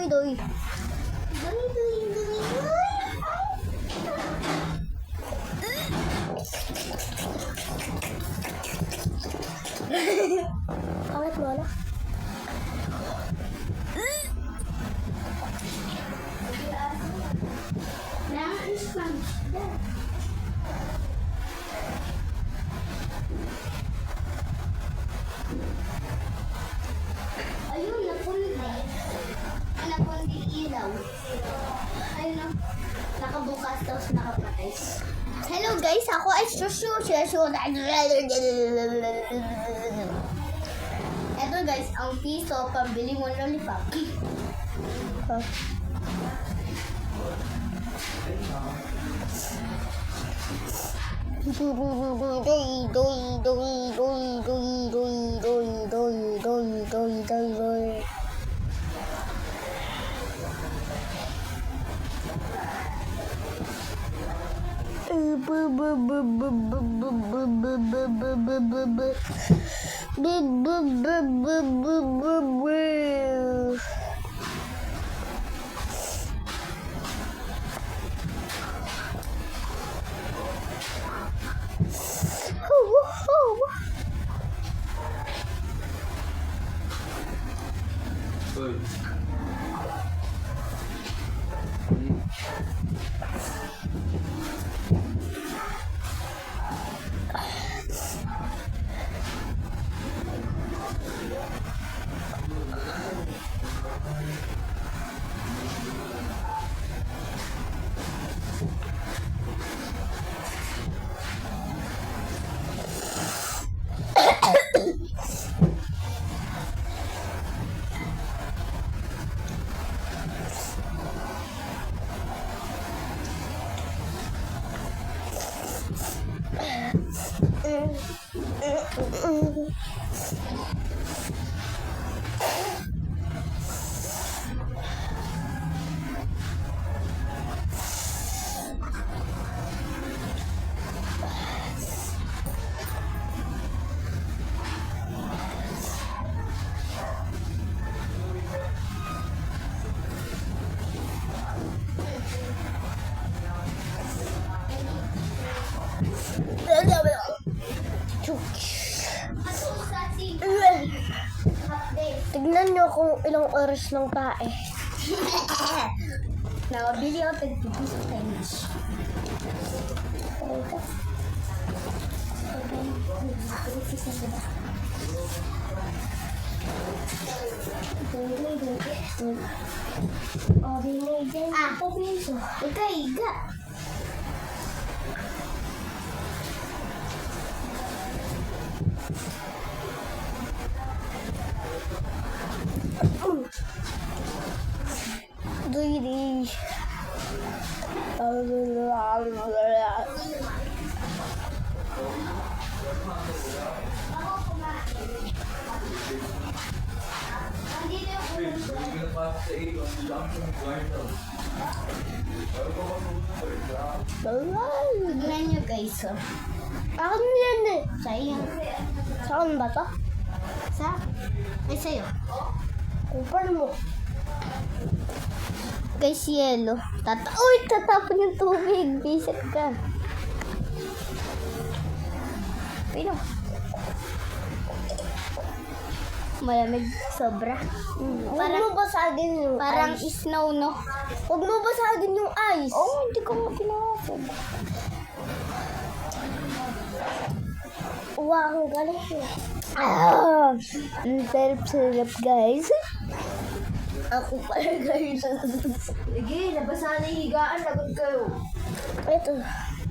doy. Doy, doy, doy, doy. Pangit mo na. Ayun, napundi. Napundi ilaw. Ayun na. Nakabukas tapos nakapatay. Hello guys, ako ay Shushu. Ito guys, ang piso pambili mo lollipop. Tignan nyo kung ilang oras ng tae. Nakabili ako tagpipis sa tennis. Iga. Doy. Tignan nyo guys. Akin yan eh. Sa'yo. Saan ba to? Ay sa'yo. Kupal mo. Guys, yellow. Uy, tatapon yung tubig. Bisit ka. Pino. Malamig sobra. Huwag mo basagin yung Parang ice. snow, no? Huwag mo basagin yung ice. Oh, hindi ko nga pinasag. Wow, ang galing yun. Ang sarap-sarap, guys. Ako pala guys. Sige, nabasa na yung higaan. Lagot kayo. Ito.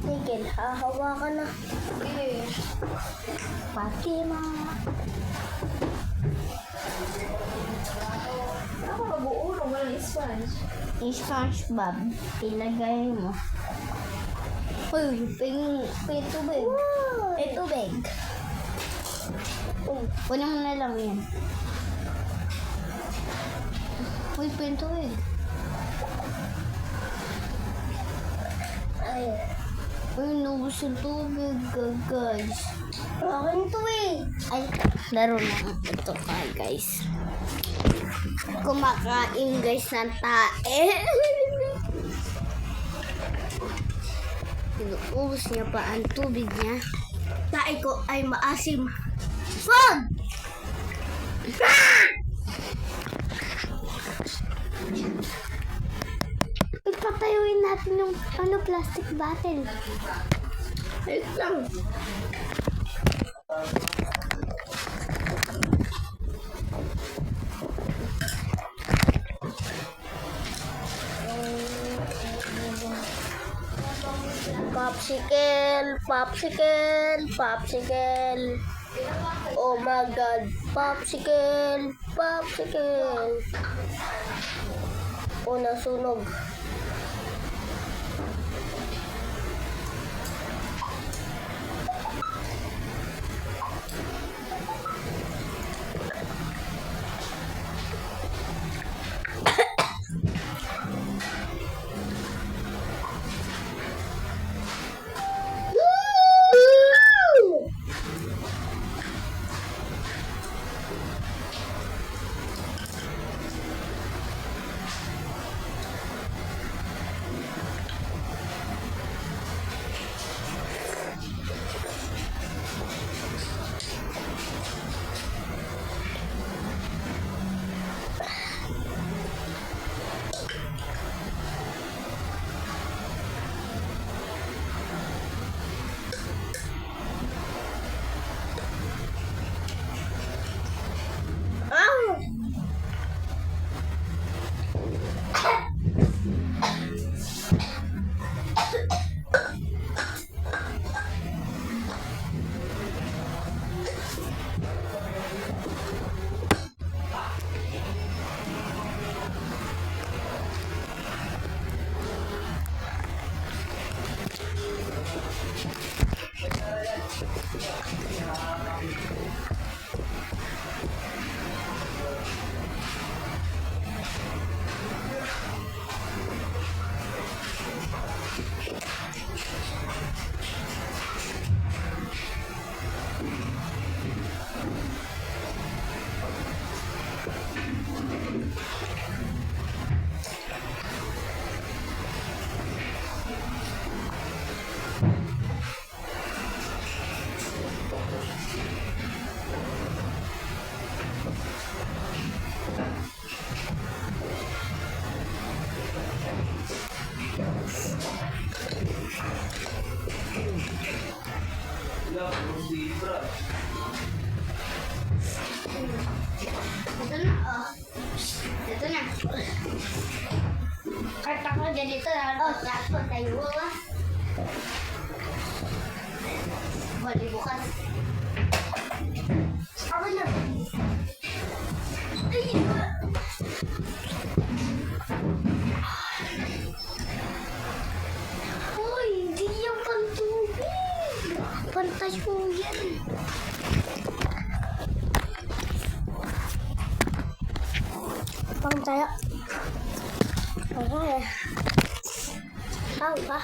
Tigil, hahawakan na. Sige. Fatima. Ako mabuo nung walang sponge. Yung SpongeBob, ilagay mo. Uy, tubig. Wow. Tubig. Kunin mo na lang yan. Uy, tubig. Ay, Uy, nubos yung tubig, guys. akin to eh. Ay, laro lang ito, guys. kumakain guys ng tae. Inuubos niya pa ang tubig niya. Tae ko ay maasim. Fog! Ipapayuin natin yung plastic bottle. Wait lang. Popsicle, popsicle, popsicle. Oh my God, popsicle, popsicle. Oh, nasunog. Ito na, oh. Ito na. Kahit ako dyan ito, tapos tayo, ah. Bali bukas. Ako na. Ay, uy, hindi yung pantubig. Pantay mo yan. Pang tayo. Okay. Tao ba?